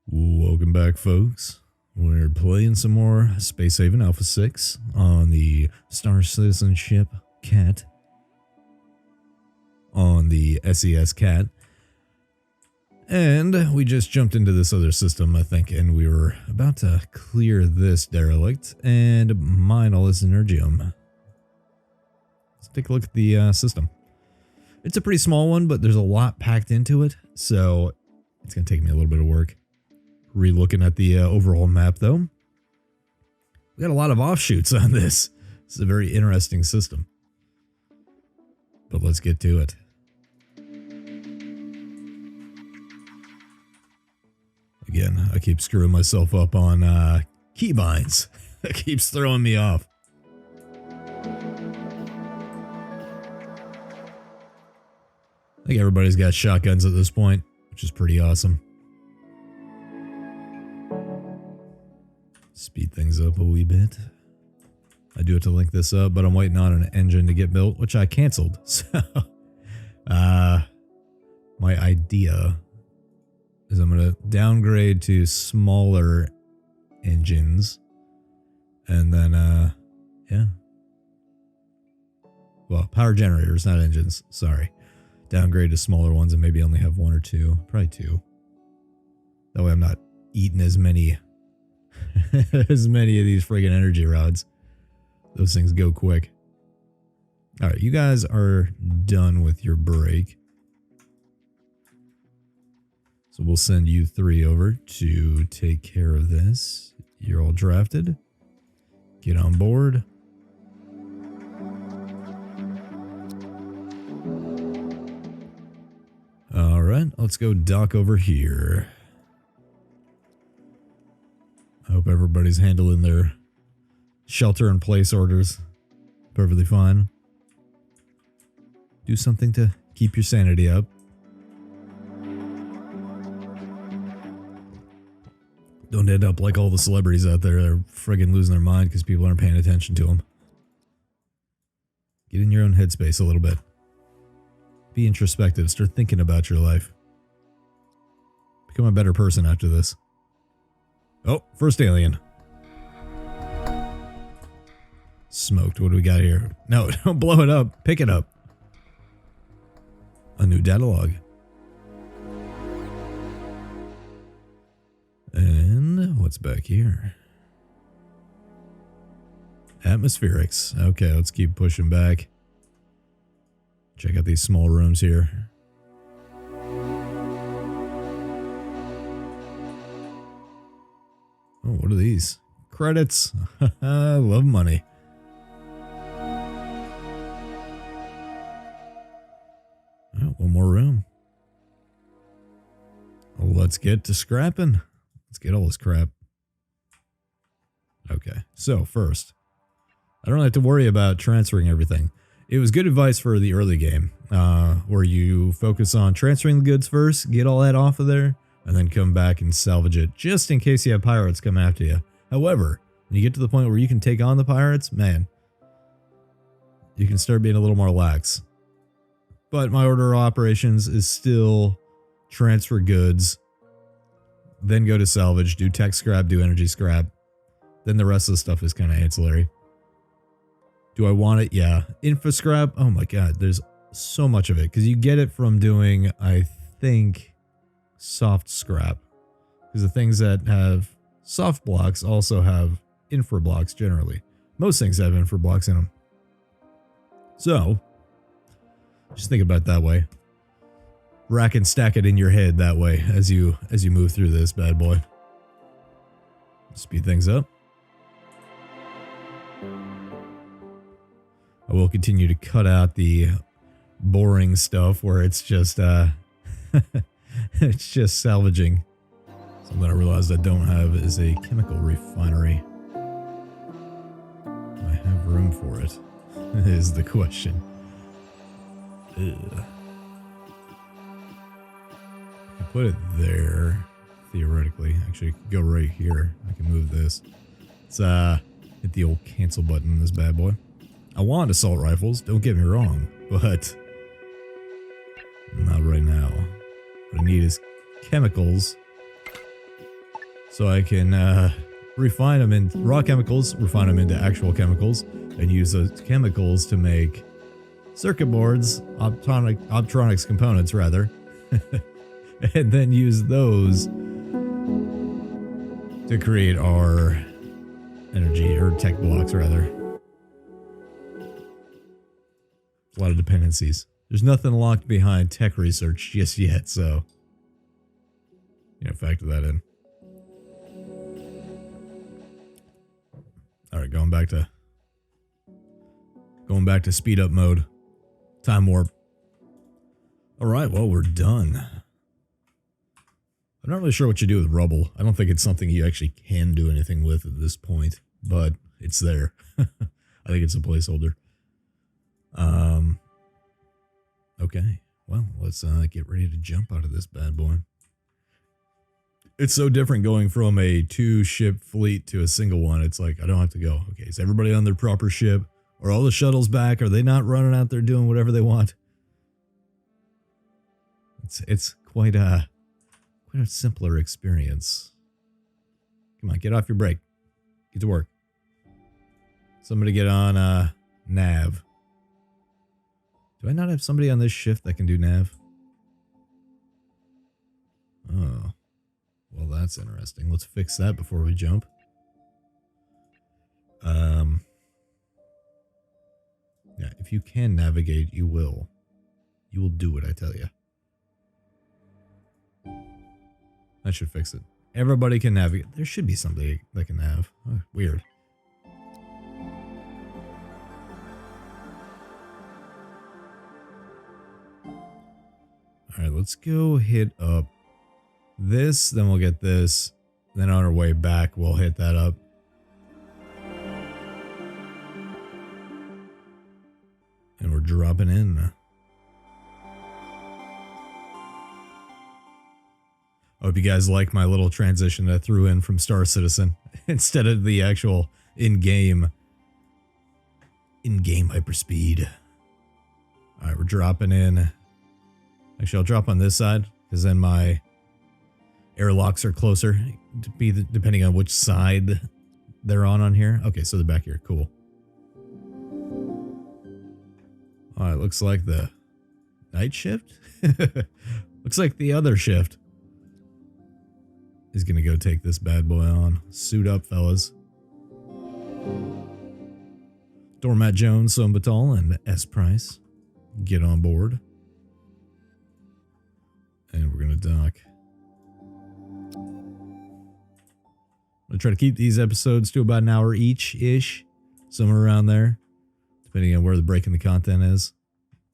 Welcome back, folks. We're playing some more Spacehaven Alpha 6 on the Star Citizen ship Cat. On the SCS Cat. And we just jumped into this other system, I think, and we were about to clear this derelict and mine all this energium. Let's take a look at the system. It's a pretty small one, but there's a lot packed into it, so it's going to take me a little bit of work. Re-looking at the overall map, though. We got a lot of offshoots on this. It's a very interesting system. But let's get to it. Again, I keep screwing myself up on keybinds. That keeps throwing me off. I think everybody's got shotguns at this point, which is pretty awesome. Speed things up a wee bit. I do have to link this up, but I'm waiting on an engine to get built, which I canceled. So, my idea is I'm going to downgrade to smaller engines. And then, yeah. Well, power generators, not engines. Sorry. Downgrade to smaller ones and maybe only have one or two. Probably two. That way I'm not eating as many as many of these friggin' energy rods. Those things go quick. Alright, you guys are done with your break. So we'll send you three over to take care of this. You're all drafted. Get on board. Alright, let's go dock over here. I hope everybody's handling their shelter-in-place orders perfectly fine. Do something to keep your sanity up. Don't end up like all the celebrities out there that are friggin' losing their mind because people aren't paying attention to them. Get in your own headspace a little bit. Be introspective. Start thinking about your life. Become a better person after this. Oh, first alien. Smoked. What do we got here? No, don't blow it up. Pick it up. A new data log. And what's back here? Atmospherics. Okay, let's keep pushing back. Check out these small rooms here. Oh, what are these? Credits. I love money. Oh, one more room. Well, let's get to scrapping. Let's get all this crap. Okay, so first, I don't have to worry about transferring everything. It was good advice for the early game, where you focus on transferring the goods first, get all that off of there, and then come back and salvage it, just in case you have pirates come after you. However, when you get to the point where you can take on the pirates, man, you can start being a little more lax. But my order of operations is still transfer goods, then go to salvage, do tech scrap, do energy scrap. Then the rest of the stuff is kind of ancillary. Do I want it? Yeah. Info scrap? Oh my god, there's so much of it. Because you get it from doing, I think, soft scrap. Because the things that have soft blocks also have infra blocks generally. Most things have infra blocks in them. So, just think about it that way. Rack and stack it in your head that way as you move through this bad boy. Speed things up. I will continue to cut out the boring stuff where it's just it's just salvaging. Something I realized I don't have is a chemical refinery. Do I have room for it? Is the question. Ugh. I can put it there, theoretically. Actually, I could go right here. I can move this. Let's hit the old cancel button on this bad boy. I want assault rifles, don't get me wrong, but not right now. What I need is chemicals So I can refine them in raw chemicals, refine them into actual chemicals, and use those chemicals to make circuit boards, optronics components rather, and then use those to create our energy, or tech blocks rather. A lot of dependencies. There's nothing locked behind tech research just yet, so factor that in. All right, going back to speed up mode. Time warp. All right, well, we're done. I'm not really sure what you do with rubble. I don't think it's something you actually can do anything with at this point, but it's there. I think it's a placeholder. Okay, well, let's get ready to jump out of this bad boy. It's so different going from a 2-ship fleet to a single one. It's like, I don't have to go. Okay, is everybody on their proper ship? Are all the shuttles back? Are they not running out there doing whatever they want? It's quite a simpler experience. Come on, get off your break. Get to work. Somebody get on nav. Do I not have somebody on this shift that can do nav? Oh. Well, that's interesting. Let's fix that before we jump. Yeah, if you can navigate, you will. You will do it, I tell you. That should fix it. Everybody can navigate. There should be somebody that can nav. Oh, weird. Alright, let's go hit up this, then we'll get this. Then on our way back, we'll hit that up. And we're dropping in. I hope you guys like my little transition that I threw in from Star Citizen instead of the actual in-game hyperspeed. Alright, we're dropping in. Actually, I'll drop on this side, because then my airlocks are closer, depending on which side they're on here. Okay, so they're back here. Cool. Alright, looks like the night shift? Looks like the other shift is going to go take this bad boy on. Suit up, fellas. Doormat Jones, Sombatal, and S. Price. Get on board. And we're going to dock. I'm going to try to keep these episodes to about an hour each-ish. Somewhere around there. Depending on where the break in the content is.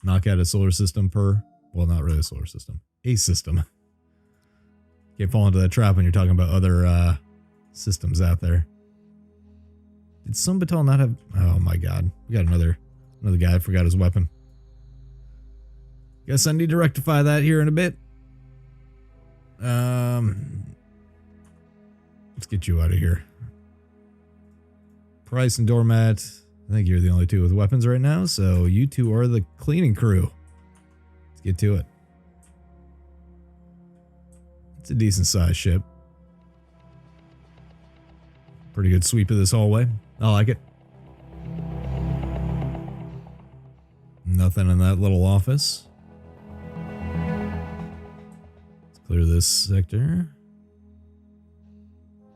Knock out a solar system per... Well, not really a solar system. A system. Can't fall into that trap when you're talking about other systems out there. Did Sombatal not have... Oh my god. We got another guy. I forgot his weapon. Guess I need to rectify that here in a bit. Let's get you out of here. Price and Doormat. I think you're the only two with weapons right now, so you two are the cleaning crew. Let's get to it. It's a decent sized ship. Pretty good sweep of this hallway. I like it. Nothing in that little office. Let's clear this sector.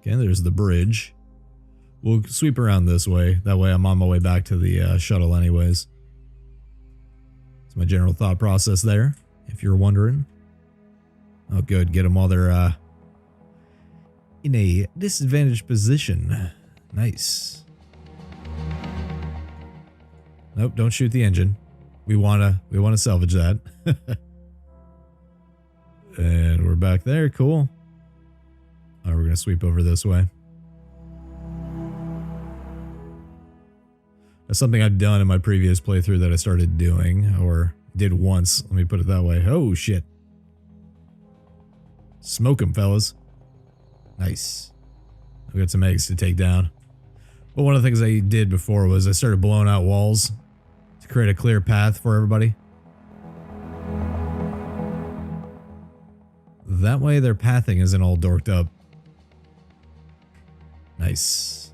Okay, there's the bridge. We'll sweep around this way. That way I'm on my way back to the shuttle anyways. That's my general thought process there, if you're wondering. Oh good, get them while they're in a disadvantaged position. Nice. Nope, don't shoot the engine. We wanna salvage that. And we're back there, cool. Alright, we're gonna sweep over this way. That's something I've done in my previous playthrough that I started doing, or did once. Let me put it that way. Oh, shit. Smoke them, fellas. Nice. I've got some eggs to take down. But one of the things I did before was I started blowing out walls to create a clear path for everybody. That way their pathing isn't all dorked up. Nice.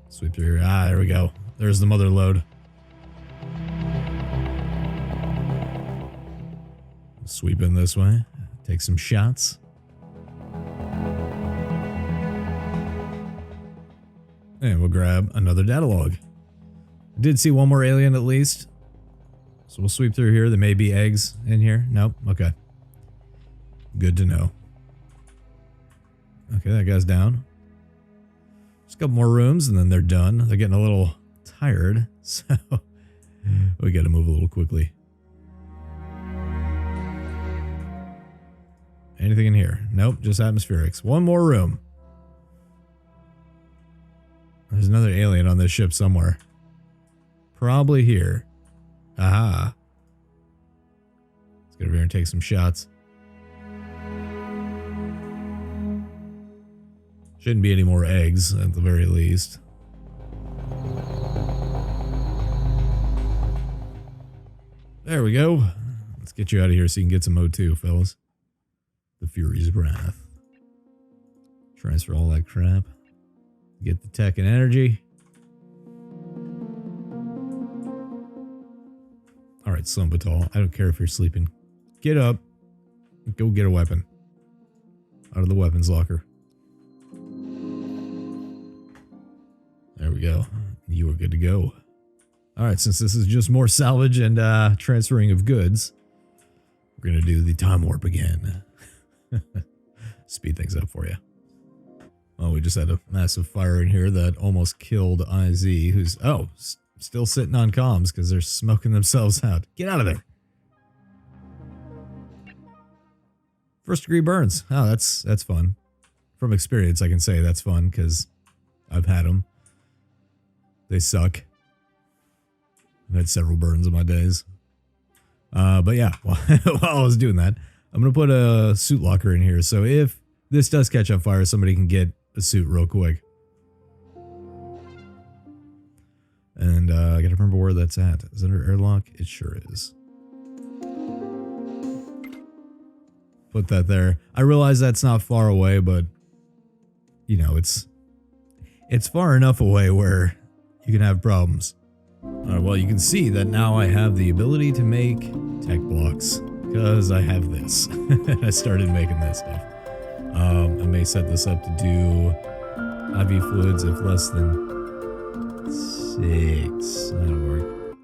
Sweep through here. Ah, there we go. There's the mother load. Sweep in this way. Take some shots. And we'll grab another data log. I did see one more alien at least. So we'll sweep through here. There may be eggs in here. Nope. Okay. Good to know. Okay, that guy's down. Just a couple more rooms and then they're done. They're getting a little tired. So we got to move a little quickly. Anything in here? Nope, just atmospherics. One more room. There's another alien on this ship somewhere. Probably here. Aha. Let's get over here and take some shots. Shouldn't be any more eggs at the very least. There we go. Let's get you out of here so you can get some O2, fellas. The Fury's Wrath. Transfer all that crap. Get the tech and energy. Alright, Slumbatal. I don't care if you're sleeping. Get up. Go get a weapon. Out of the weapons locker. There we go. You are good to go. Alright, since this is just more salvage and transferring of goods, we're going to do the time warp again. Speed things up for you. Oh, we just had a massive fire in here that almost killed IZ, who's, still sitting on comms because they're smoking themselves out. Get out of there. First degree burns. Oh, that's fun. From experience, I can say that's fun because I've had them. They suck. I've had several burns in my days. But yeah, while I was doing that, I'm going to put a suit locker in here. So if this does catch on fire, somebody can get a suit real quick. And I gotta remember where that's at. Is it under airlock? It sure is. Put that there. I realize that's not far away, but you know, it's far enough away where you can have problems. Alright, well, you can see that now I have the ability to make tech blocks because I have this. I started making that stuff. I may set this up to do IV fluids if less than 6. That'll work.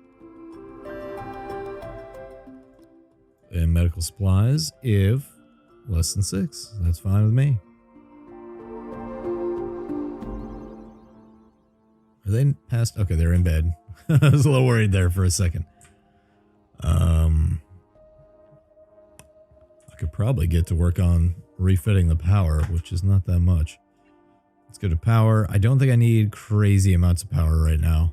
And medical supplies if less than 6. That's fine with me. Are they past? Okay, they're in bed. I was a little worried there for a second. I could probably get to work on refitting the power, which is not that much. Let's go to power. I don't think I need crazy amounts of power right now.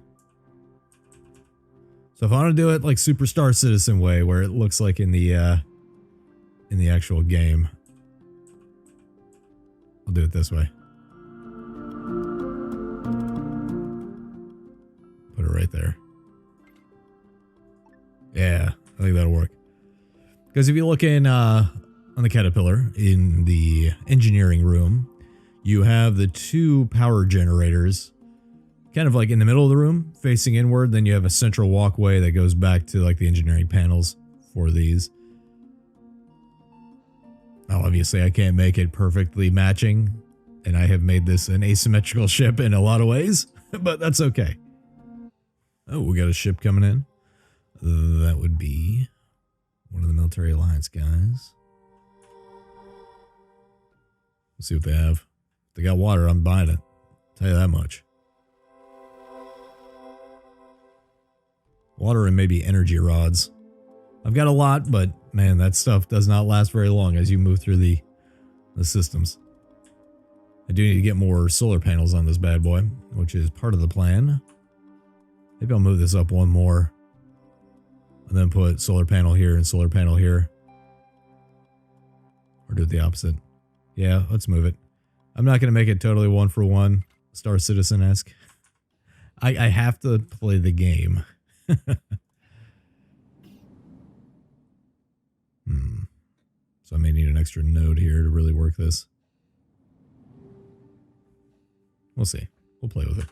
So if I want to do it like Superstar Citizen way, where it looks like in the actual game, I'll do it this way. Put it right there. Yeah, I think that'll work. Because if you look in on the Caterpillar in the engineering room, you have the 2 power generators kind of like in the middle of the room facing inward. Then you have a central walkway that goes back to like the engineering panels for these. Now, obviously I can't make it perfectly matching, and I have made this an asymmetrical ship in a lot of ways, but that's okay. Oh, we got a ship coming in. That would be one of the Military Alliance guys. Let's see what they have. If they got water, I'm buying it. Tell you that much. Water and maybe energy rods. I've got a lot, but man, that stuff does not last very long as you move through the systems. I do need to get more solar panels on this bad boy, which is part of the plan. Maybe I'll move this up one more. And then put solar panel here and solar panel here. Or do it the opposite. Yeah, let's move it. I'm not going to make it totally 1-for-1 Star Citizen-esque. I have to play the game. So I may need an extra node here to really work this. We'll see. We'll play with it.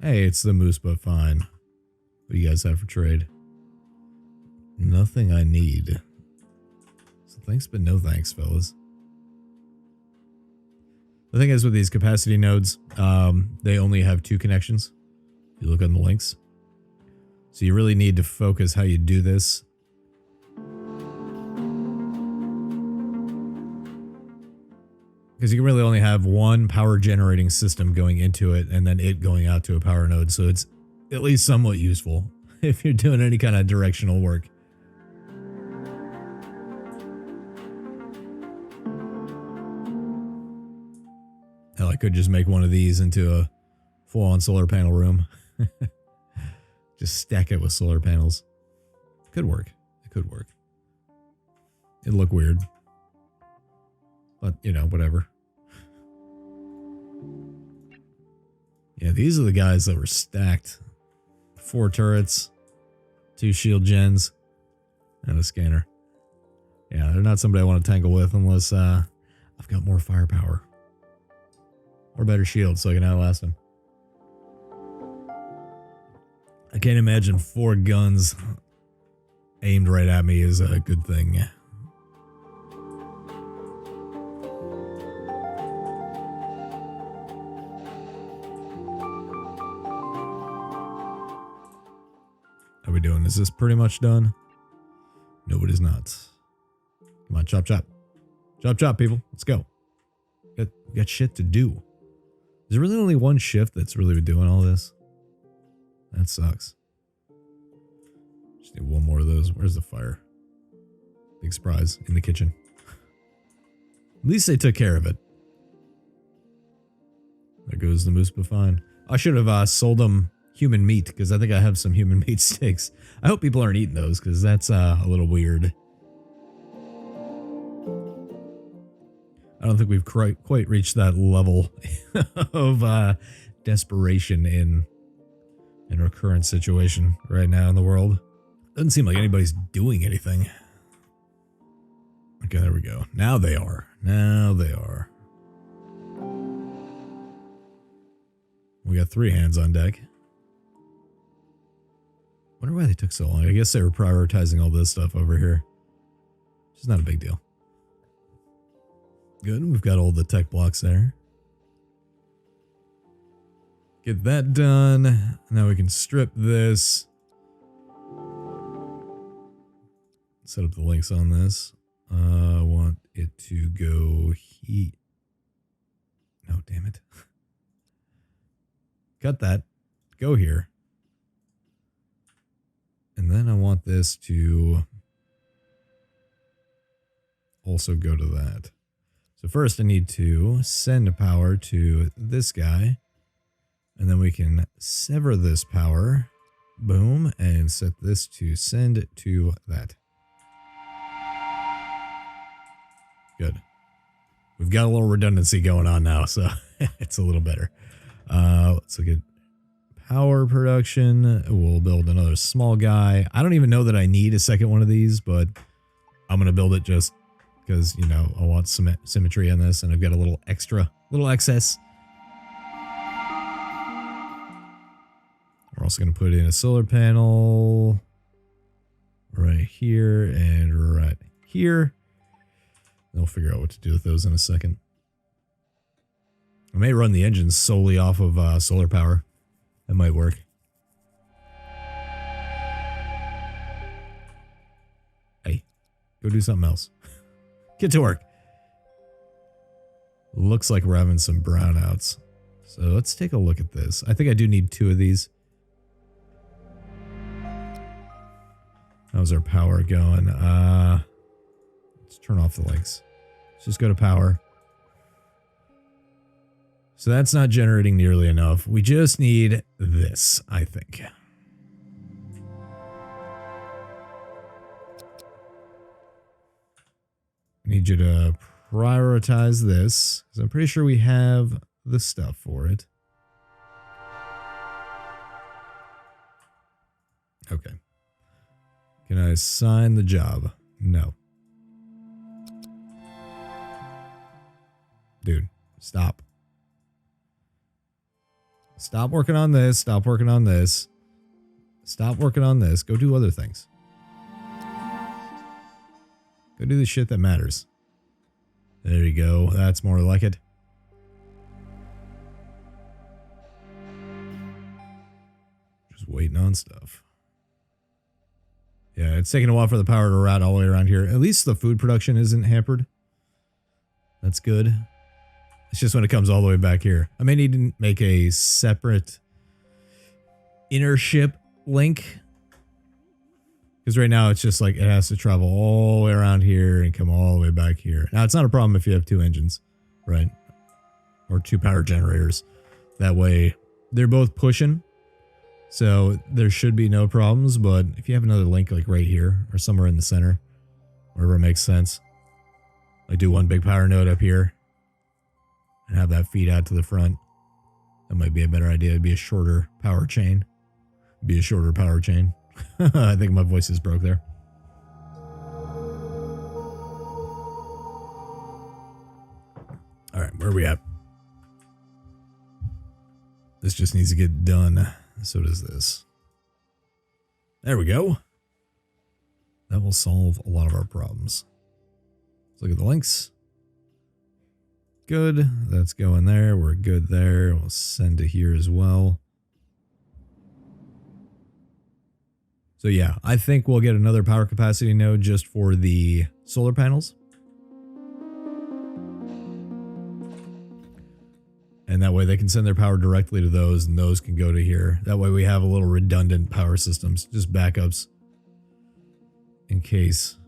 Hey, it's the moose, but fine. What do you guys have for trade? Nothing I need. So thanks, but no thanks, fellas. The thing is with these capacity nodes, they only have 2 connections. If you look on the links. So you really need to focus how you do this. Because you can really only have one power generating system going into it and then it going out to a power node. So it's at least somewhat useful if you're doing any kind of directional work. Hell, I could just make one of these into a full-on solar panel room. Just stack it with solar panels. Could work. It could work. It'd look weird. But, you know, whatever. Yeah, these are the guys that were stacked. 4 turrets, 2 shield gens, and a scanner. Yeah, they're not somebody I want to tangle with unless I've got more firepower. Or better shields so I can outlast them. I can't imagine 4 guns aimed right at me is a good thing. How we doing? Is this pretty much done? No, it is not. Come on, chop chop. Chop chop, people. Let's go. We got shit to do. Is there really only one shift that's really doing all this? That sucks. Just need one more of those. Where's the fire? Big surprise. In the kitchen. At least they took care of it. There goes the moose buffine. I should have sold them human meat, because I think I have some human meat steaks. I hope people aren't eating those, because that's a little weird. I don't think we've quite reached that level of desperation in our current situation right now in the world. Doesn't seem like anybody's doing anything. Okay, there we go. Now they are. Now they are. We got 3 hands on deck. Wonder why they took so long. I guess they were prioritizing all this stuff over here. Which is not a big deal. Good, we've got all the tech blocks there. Get that done. Now we can strip this. Set up the links on this. I want it to go here. No, damn it. Cut that. Go here. And then I want this to also go to that. So first I need to send power to this guy. And then we can sever this power. Boom. And set this to send to that. Good. We've got a little redundancy going on now, so it's a little better. Let's look at power production. We'll build another small guy. I don't even know that I need a second one of these, but I'm going to build it just because, you know, I want some symmetry on this, and I've got a little extra, little excess. We're also going to put in a solar panel right here and right here. Then we'll figure out what to do with those in a second. I may run the engines solely off of solar power. That might work. Hey, go do something else. Get to work. Looks like we're having some brownouts. So let's take a look at this. I think I do need 2 of these. How's our power going? Let's turn off the links. Let's just go to power. So that's not generating nearly enough. We just need this, I think. I need you to prioritize this, because I'm pretty sure we have the stuff for it. Okay. Can I assign the job? No. Dude, Stop. Stop working on this. Stop working on this. Stop working on this. Go do other things. Go do the shit that matters. There you go. That's more like it. Just waiting on stuff. Yeah, it's taking a while for the power to route all the way around here. At least the food production isn't hampered. That's good. It's just when it comes all the way back here. I may need to make a separate inner ship link. Because right now it's just like it has to travel all the way around here and come all the way back here. Now it's not a problem if you have 2 engines, right? Or 2 power generators. That way they're both pushing. So there should be no problems. But if you have another link like right here or somewhere in the center, wherever it makes sense. Like do one big power node up here. And have that feed out to the front. That might be a better idea. It'd be a shorter power chain. I think my voice is broke there. All right, where are we at? This just needs to get done. So does this. There we go. That will solve a lot of our problems. Let's look at the links. Good. That's going there. We're good there. We'll send to here as well. So yeah, I think we'll get another power capacity node just for the solar panels. And that way they can send their power directly to those and those can go to here. That way we have a little redundant power systems, just backups in case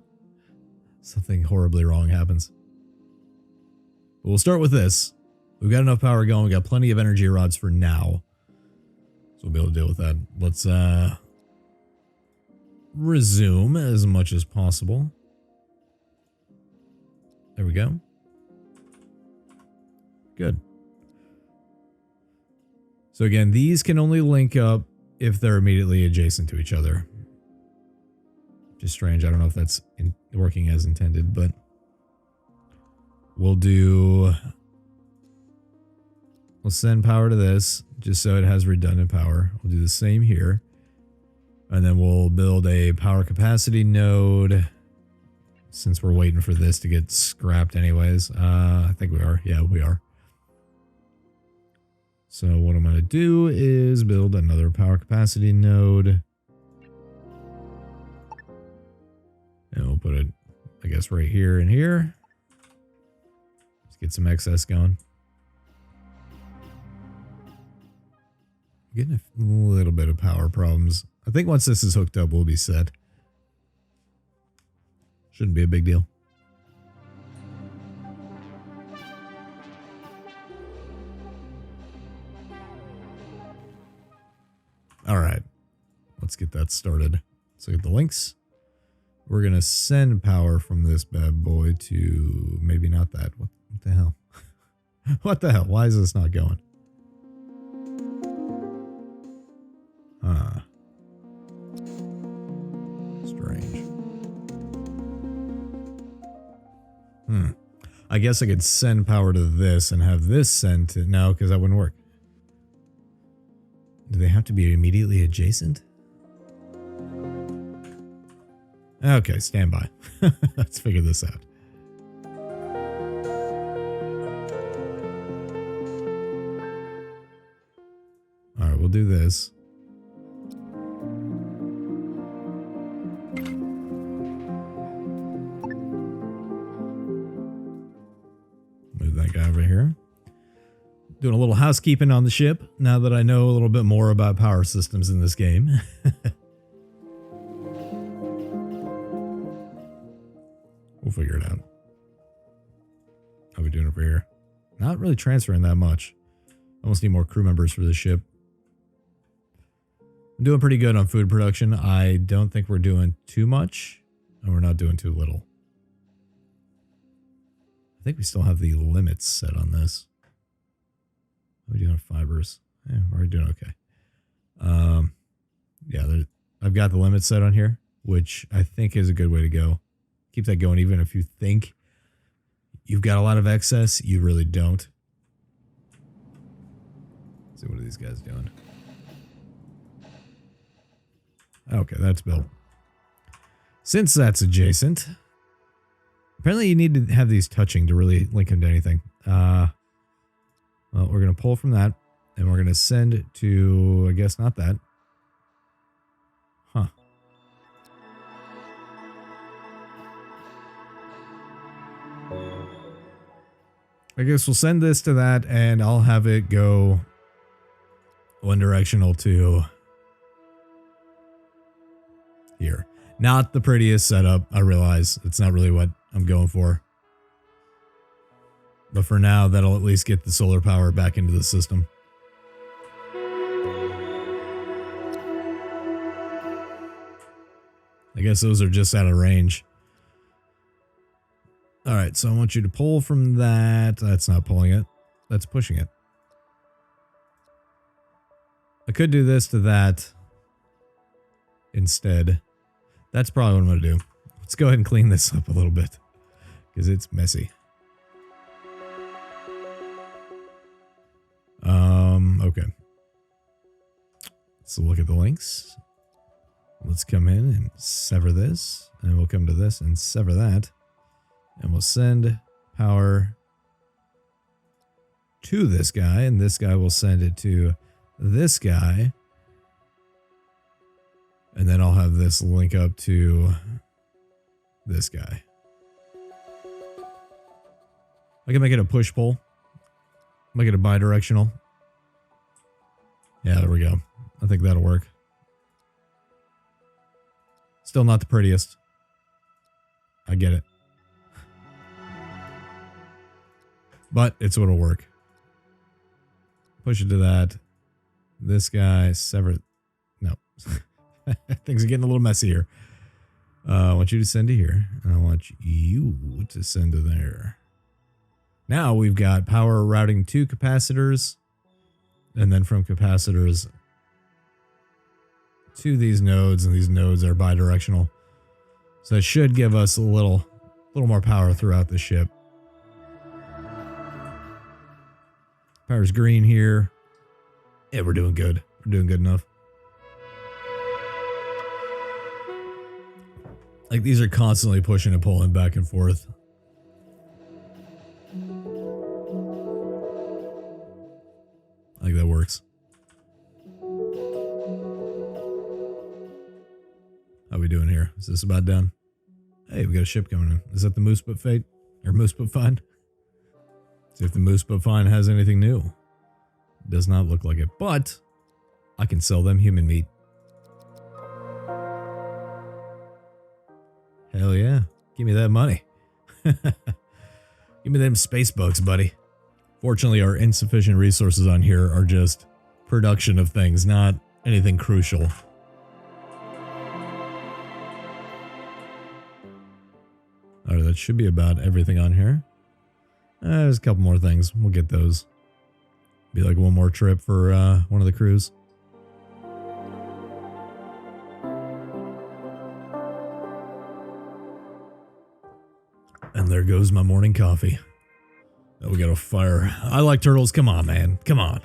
something horribly wrong happens. But we'll start with this. We've got enough power going. We've got plenty of energy rods for now. So we'll be able to deal with that. Let's resume as much as possible. There we go. Good. So again, these can only link up if they're immediately adjacent to each other. Just strange. I don't know if that's working as intended, but we'll send power to this just so it has redundant power. We'll do the same here. And then we'll build a power capacity node since we're waiting for this to get scrapped anyways. I think we are. Yeah, we are. So what I'm going to do is build another power capacity node. And we'll put it, I guess, right here and here. Let's get some excess going. Getting a little bit of power problems. I think once this is hooked up, we'll be set. Shouldn't be a big deal. All right, let's get that started. Let's look at the links. We're going to send power from this bad boy to maybe not that. What the hell? What the hell? Why is this not going? Strange. I guess I could send power to this and have this sent to... No, because that wouldn't work. Do they have to be immediately adjacent? Okay, stand by. Let's figure this out. All right, we'll do this. Move that guy over here. Doing a little housekeeping on the ship now that I know a little bit more about power systems in this game. We'll figure it out. How are we doing over here? Not really transferring that much. Almost need more crew members for this ship. I'm doing pretty good on food production. I don't think we're doing too much, and we're not doing too little. I think we still have the limits set on this. How are we doing on fibers? Yeah, we're doing okay. Yeah, I've got the limit set on here, which I think is a good way to go. Keep that going even if you think you've got a lot of excess. You really don't. See what are these guys doing? Okay, that's built. Since that's adjacent, apparently you need to have these touching to really link them to anything. Well, we're going to pull from that, and we're going to send to, I guess not that. Huh. I guess we'll send this to that, and I'll have it go one directional to here. Not the prettiest setup. I realize it's not really what I'm going for. But for now, that'll at least get the solar power back into the system. I guess those are just out of range. All right, so I want you to pull from that. That's not pulling it. That's pushing it. I could do this to that instead. That's probably what I'm going to do. Let's go ahead and clean this up a little bit because it's messy. Okay. So look at the links. Let's come in and sever this, and we'll come to this and sever that, and we'll send power to this guy, and this guy will send it to this guy, and then I'll have this link up to this guy. I can make it a push-pull. Make it a bi-directional. Yeah, there we go. I think that'll work. Still not the prettiest. I get it. But it's what'll work. Push it to that. This guy, sever. No. Things are getting a little messy here. I want you to send to here. I want you to send to there. Now we've got power routing to capacitors. And then from capacitors to these nodes, and these nodes are bidirectional. So it should give us a little more power throughout the ship. Power's green here. Yeah, we're doing good. We're doing good enough. Like, these are constantly pushing and pulling back and forth. I think that works. How we doing here? Is this about done? Hey, we got a ship coming in. Is that the Moose But Fate? Or Moose But Find? See if the Moose But Find has anything new. Does not look like it, but I can sell them human meat. Hell yeah. Give me that money. Give me them space bucks, buddy. Fortunately, our insufficient resources on here are just production of things, not anything crucial. Alright, that should be about everything on here. There's a couple more things. We'll get those. Be like one more trip for one of the crews. And there goes my morning coffee. Oh, we got a fire. I like turtles. Come on, man. Come on.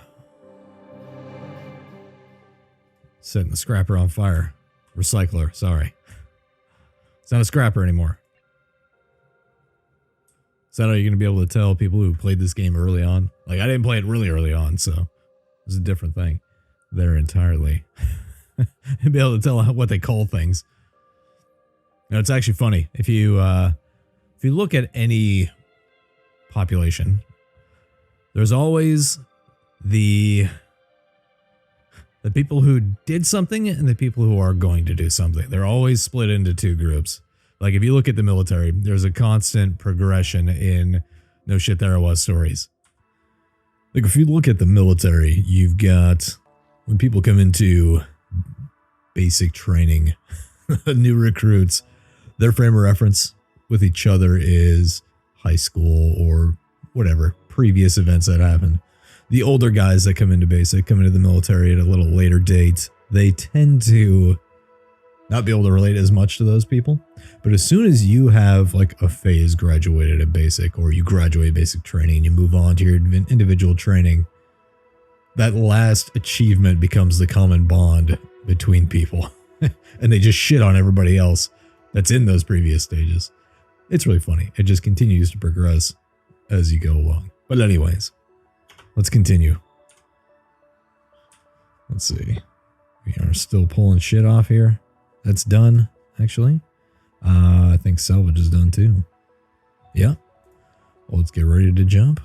Setting the scrapper on fire. Recycler. Sorry. It's not a scrapper anymore. Is that how you're going to be able to tell people who played this game early on? Like, I didn't play it really early on, so it was a different thing there entirely. And be able to tell what they call things. Now, it's actually funny. If you look at any population, there's always the people who did something and the people who are going to do something. They're always split into two groups. Like, if you look at the military, there's a constant progression in no shit there was stories. Like, if you look at the military, you've got when people come into basic training, new recruits, their frame of reference with each other is high school or whatever, previous events that happened. The older guys that come into basic, come into the military at a little later date, they tend to not be able to relate as much to those people. But as soon as you have like a phase graduated at basic, or you graduate basic training, you move on to your individual training, that last achievement becomes the common bond between people. And they just shit on everybody else that's in those previous stages. It's really funny. It just continues to progress as you go along. But anyways, let's continue. Let's see. We are still pulling shit off here. That's done, actually. I think salvage is done too. Yeah. Well, let's get ready to jump.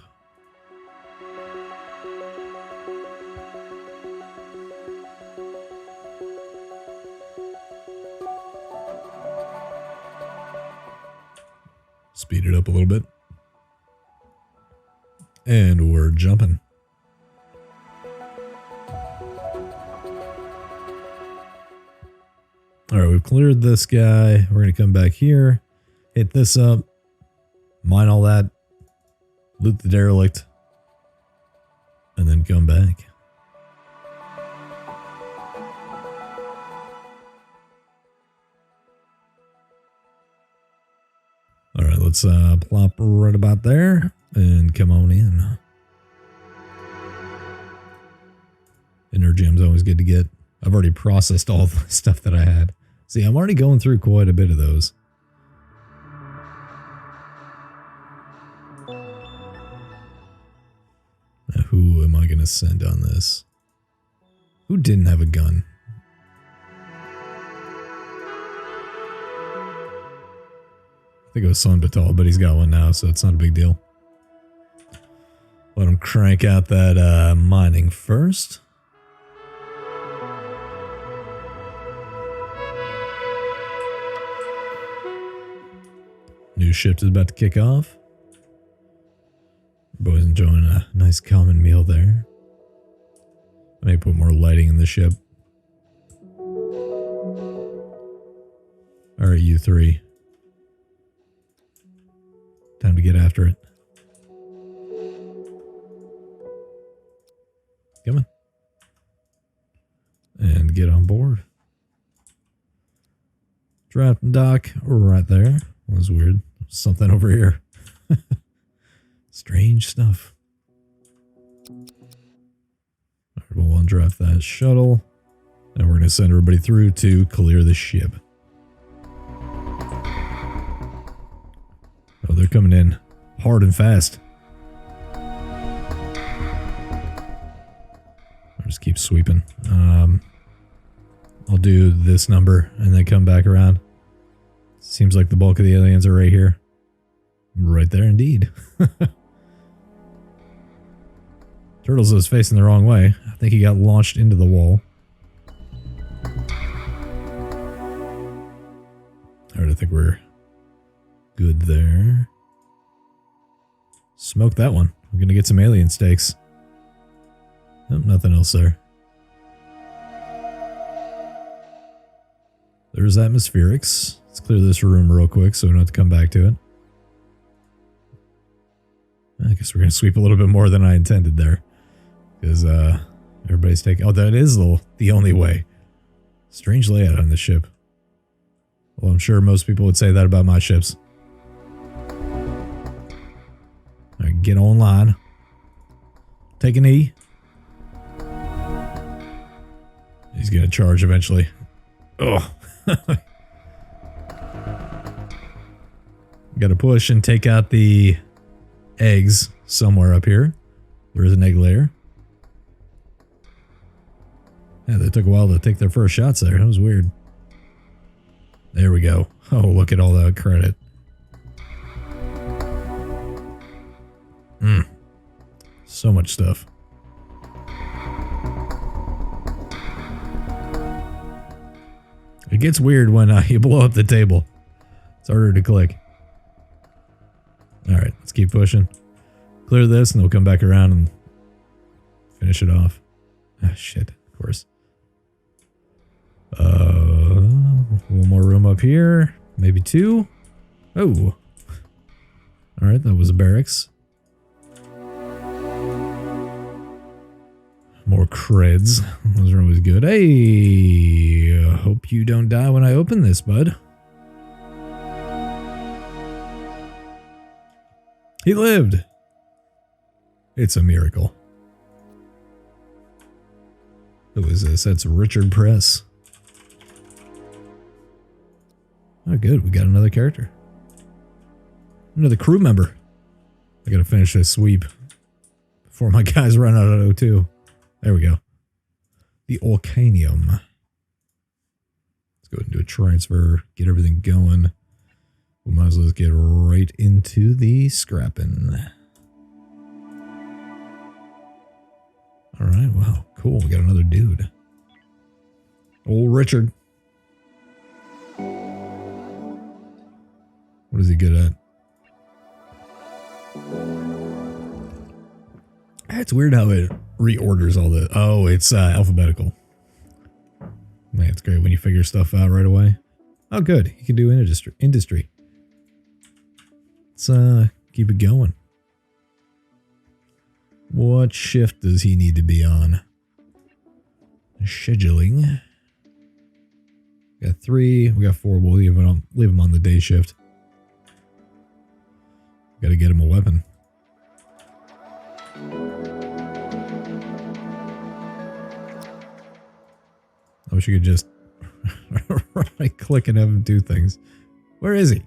Speed it up a little bit. And we're jumping. Alright, we've cleared this guy. We're going to come back here. Hit this up. Mine all that. Loot the derelict. And then come back. Alright, let's plop right about there and come on in. Gem's always good to get. I've already processed all the stuff that I had. See, I'm already going through quite a bit of those. Now, who am I going to send on this? Who didn't have a gun? I think it was Son Batal, but he's got one now, so it's not a big deal. Let him crank out that mining first. New shift is about to kick off. Boys enjoying a nice common meal there. I may put more lighting in the ship. Alright, you three. Time to get after it. Come on. And get on board. Draft and dock right there. That was weird. Something over here. Strange stuff. Alright, we'll undraft that shuttle. And we're going to send everybody through to clear the ship. Oh, they're coming in hard and fast. I'll just keep sweeping. I'll do this number and then come back around. Seems like the bulk of the aliens are right here. Right there indeed. Turtles is facing the wrong way. I think he got launched into the wall. Alright, I think we're good there. Smoke that one. We're gonna get some alien steaks. Oh, nothing else there. There's atmospherics. Let's clear this room real quick so we don't have to come back to it. I guess we're gonna sweep a little bit more than I intended there. Because everybody's taking... Oh, that is the only way. Strange layout on this ship. Well, I'm sure most people would say that about my ships. Alright, get online. Take an E. He's gonna charge eventually. Oh. Gotta push and take out the eggs somewhere up here. There is an egg layer. Yeah, they took a while to take their first shots there. That was weird. There we go. Oh, look at all that credit. So much stuff. It gets weird when you blow up the table. It's harder to click. Alright, let's keep pushing. Clear this and they'll come back around and finish it off. Ah, shit, of course. One more room up here. Maybe two. Oh. Alright, that was a barracks. More creds. Those are always good. Hey, hope you don't die when I open this, bud. He lived. It's a miracle. Who is this? That's Richard Press. Oh, good. We got another character. Another crew member. I gotta finish this sweep before my guys run out of O2. There we go. The Orcanium. Let's go ahead and do a transfer. Get everything going. We might as well get right into the scrapping. Alright, wow. Cool. We got another dude. Old Richard. What is he good at? It's weird how it reorders all the... Oh, it's alphabetical. Man, it's great when you figure stuff out right away. Oh, good. You can do industry. Let's keep it going. What shift does he need to be on? Scheduling. We got 3. We got 4. We'll leave him on the day shift. Got to get him a weapon. I wish you could just right click and have him do things. Where is he?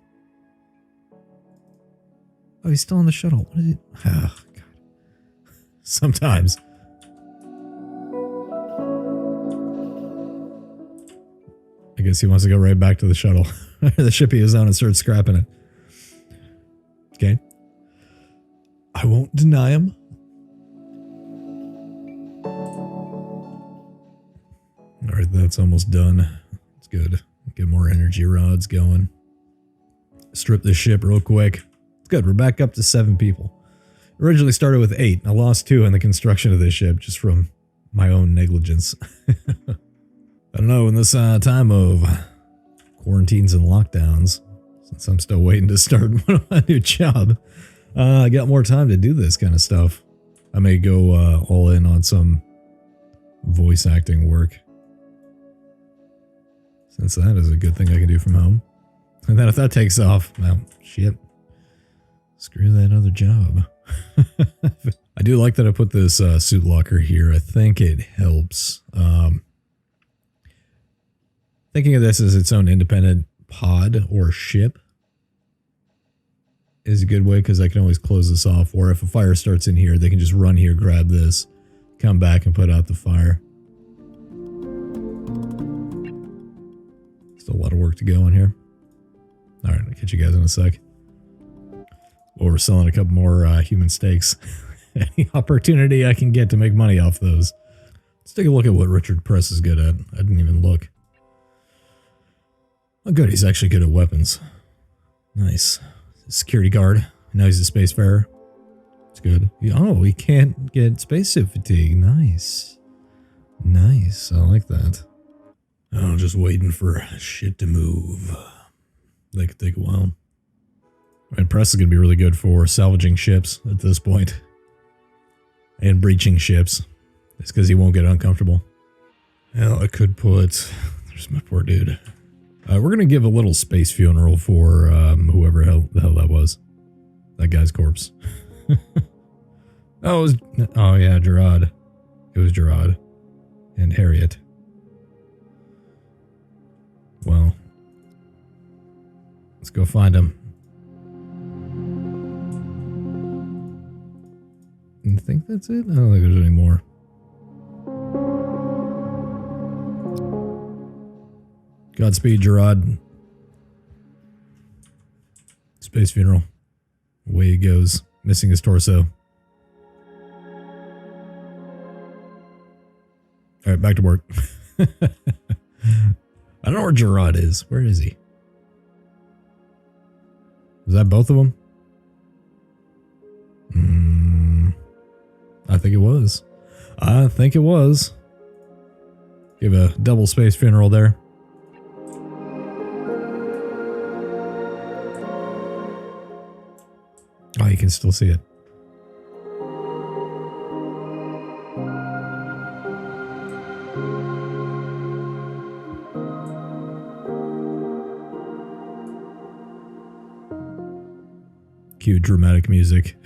Oh, he's still on the shuttle. What is he? Oh, God. Sometimes. I guess he wants to go right back to the shuttle. The ship he was on and start scrapping it. Okay. I won't deny him. Alright, that's almost done. It's good. Get more energy rods going. Strip this ship real quick. It's good. We're back up to 7 people. Originally started with 8. I lost 2 in the construction of this ship just from my own negligence. I don't know, in this time of quarantines and lockdowns, since I'm still waiting to start my new job, I got more time to do this kind of stuff. I may go all in on some voice acting work, since that is a good thing I can do from home. And then if that takes off, well, shit. Screw that other job. I do like that I put this suit locker here. I think it helps. Thinking of this as its own independent pod or ship is a good way, because I can always close this off. Or if a fire starts in here, they can just run here, grab this, come back and put out the fire. Still a lot of work to go in here. Alright, I'll catch you guys in a sec. Well, we're selling a couple more human steaks. Any opportunity I can get to make money off those. Let's take a look at what Richard Press is good at. I didn't even look. Oh good, he's actually good at weapons. Nice. Security guard. Now he's a spacefarer. It's good. Oh, he can't get spacesuit fatigue. Nice. Nice. I like that. Oh, just waiting for shit to move. That could take a while. And Press is going to be really good for salvaging ships at this point. And breaching ships. It's because he won't get uncomfortable. Hell, I could put... There's my poor dude. We're going to give a little space funeral for whoever the hell that was. That guy's corpse. Oh, yeah, Gerard. It was Gerard. And Harriet. Well, let's go find him. I think that's it. I don't think there's any more. Godspeed, Gerard. Space funeral. Away he goes, missing his torso. Alright, back to work. I don't know where Gerard is. Where is he? Was that both of them? I think it was. I think it was. Give a double space funeral there. Oh, you can still see it. Cue dramatic music.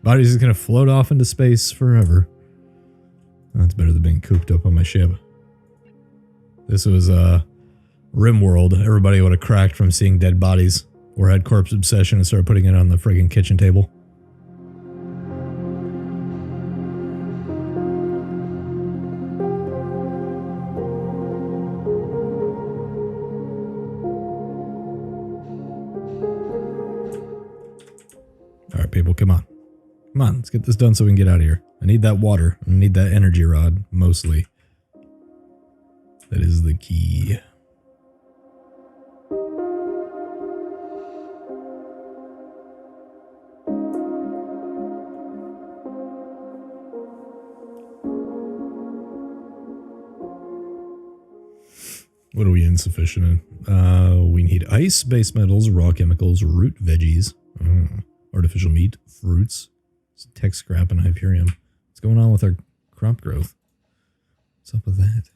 Body's just gonna float off into space forever. That's better than being cooped up on my ship. This was RimWorld. Everybody would have cracked from seeing dead bodies or had corpse obsession and started putting it on the friggin' kitchen table. Alright, people, come on. Come on, let's get this done so we can get out of here. I need that water. I need that energy rod, mostly. That is the key. What are we insufficient in? We need ice, base metals, raw chemicals, root veggies, artificial meat, fruits, tech scrap, and Hyperium. What's going on with our crop growth? What's up with that?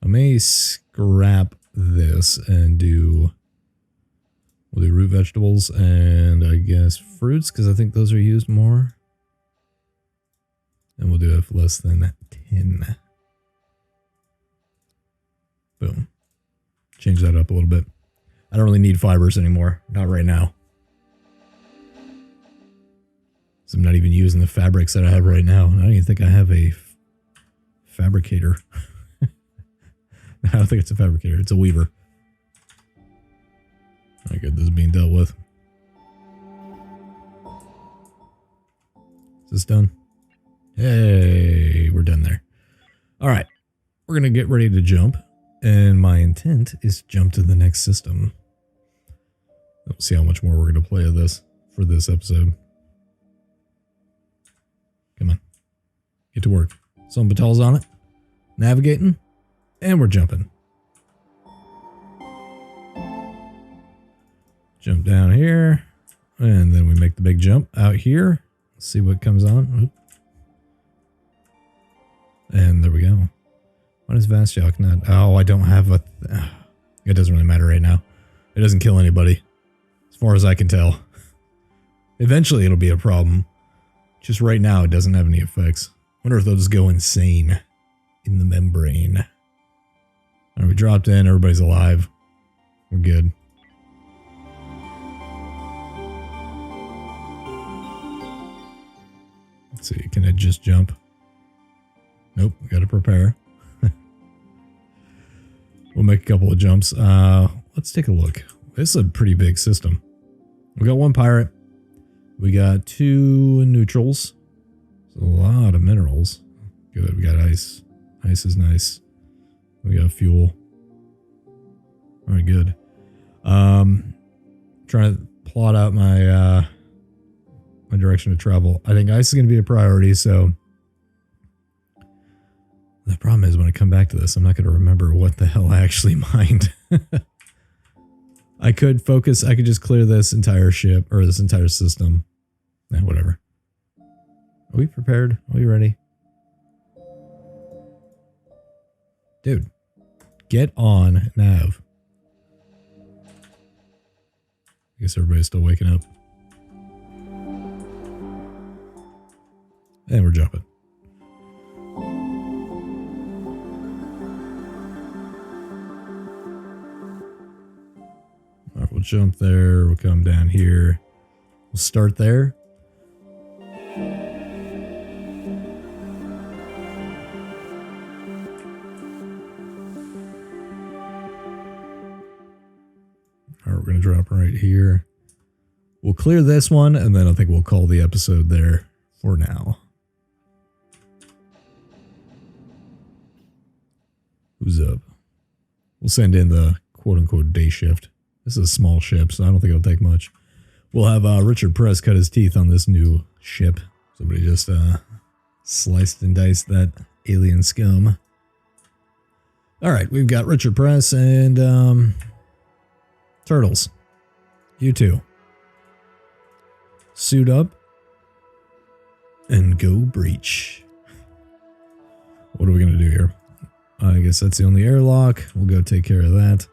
I may scrap this and we'll do root vegetables and I guess fruits because I think those are used more. And we'll do it for less than 10. Boom. Change that up a little bit. I don't really need fibers anymore. Not right now. So I'm not even using the fabrics that I have right now. I don't even think I have a fabricator. I don't think it's a fabricator. It's a weaver. Alright, good. This is being dealt with. Is this done? Hey, we're done there. Alright. We're going to get ready to jump. And my intent is to jump to the next system. We'll see how much more we're going to play of this for this episode. Come on. Get to work. Some Batal's on it. Navigating. And we're jumping. Jump down here. And then we make the big jump out here. Let's see what comes on. Oop. And there we go. Why does Vast Shock not? Oh, I don't have a... It doesn't really matter right now. It doesn't kill anybody. As far as I can tell. Eventually it'll be a problem. Just right now it doesn't have any effects. Wonder if they'll just go insane in the membrane. Alright, we dropped in. Everybody's alive. We're good. Let's see. Can I just jump? Nope. We gotta prepare. We'll make a couple of jumps. Let's take a look. This is a pretty big system. We got one pirate. We got 2 neutrals. There's a lot of minerals. Good. We got ice. Ice is nice. We got fuel. All right, good. Trying to plot out my my direction to travel. I think ice is going to be a priority, so the problem is when I come back to this, I'm not going to remember what the hell I actually mined. I could focus, I could just clear this entire ship, or this entire system. Whatever. Are we prepared? Are we ready? Dude, get on nav. I guess everybody's still waking up. And we're jumping. Alright, we'll jump there. We'll come down here. We'll start there. Alright, we're going to drop right here. We'll clear this one, and then I think we'll call the episode there for now. Who's up? We'll send in the quote-unquote day shift. This is a small ship, so I don't think it'll take much. We'll have Richard Press cut his teeth on this new ship. Somebody just sliced and diced that alien scum. Alright, we've got Richard Press and Turtles. You two. Suit up and go breach. What are we going to do here? I guess that's the only airlock. We'll go take care of that.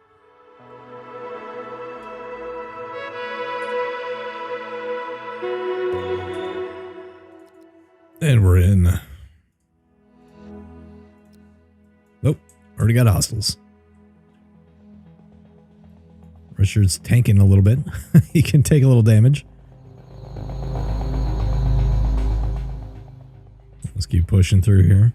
And we're in. already got hostiles. Richard's tanking a little bit. He can take a little damage. Let's keep pushing through here.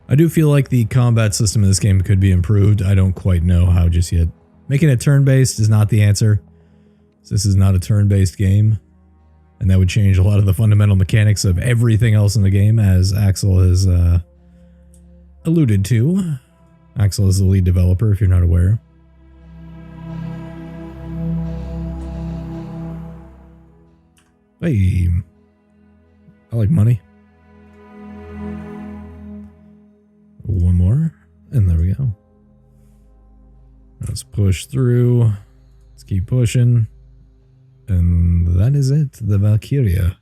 I do feel like the combat system in this game could be improved. I don't quite know how just yet. Making it turn-based is not the answer. This is not a turn-based game. And that would change a lot of the fundamental mechanics of everything else in the game, as Axel has alluded to. Axel is the lead developer, if you're not aware. Hey, I like money. One more, and there we go. Let's push through. Let's keep pushing. And that is it, the Valkyria.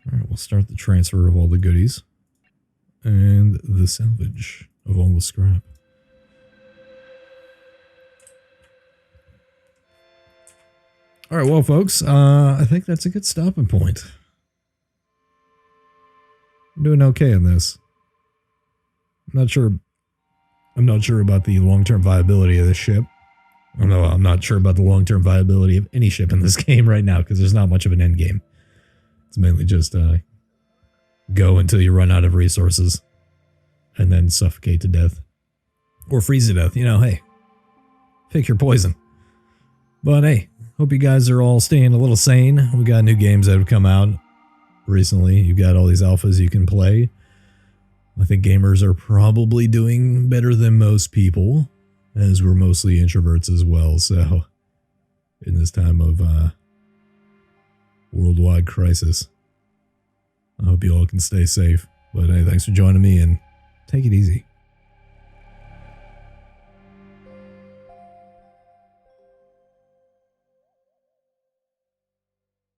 Alright, we'll start the transfer of all the goodies. And the salvage of all the scrap. Alright, well folks, I think that's a good stopping point. I'm doing okay on this. I'm not sure about the long-term viability of this ship. I'm not sure about the long-term viability of any ship in this game right now, because there's not much of an end game. It's mainly just go until you run out of resources and then suffocate to death. Or freeze to death. You know, hey, pick your poison. But hey, hope you guys are all staying a little sane. We got new games that have come out recently. You've got all these alphas you can play. I think gamers are probably doing better than most people, as we're mostly introverts as well. So in this time of worldwide crisis, I hope you all can stay safe. But hey, thanks for joining me, and take it easy.